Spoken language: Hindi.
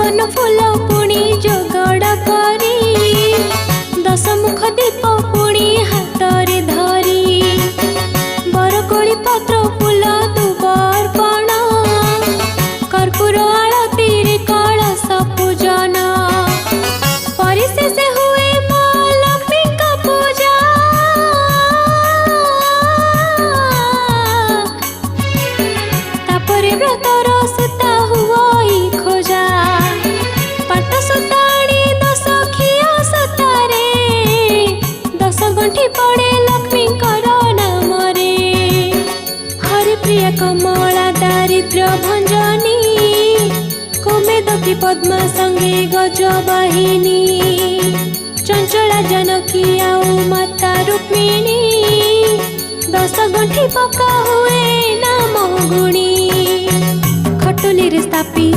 कन फूल पुणी जोगड़ करी 10 मुख दीप पुणी हाथ रे धरी बरकोली पत्र फूल दुबर्पण कर्पूर आलती रे कलश पूजन परिशेष हुए माँ लक्ष्मी का पूजा तापरे व्रतर सुता हुई खोजा पाट सुताणी 10 खिया सुतारे 10 गंठी पड़े लक्ष्मी नाम रे हरि प्रिय कमला दारिद्र्य भंजनी कोमेदकी पद्मा संगे गजवाहिनी चंचला जानकी आउ माता रुक्मिणी 10 गंठी पका हुए नाम गुणी खटुली रे स्थापित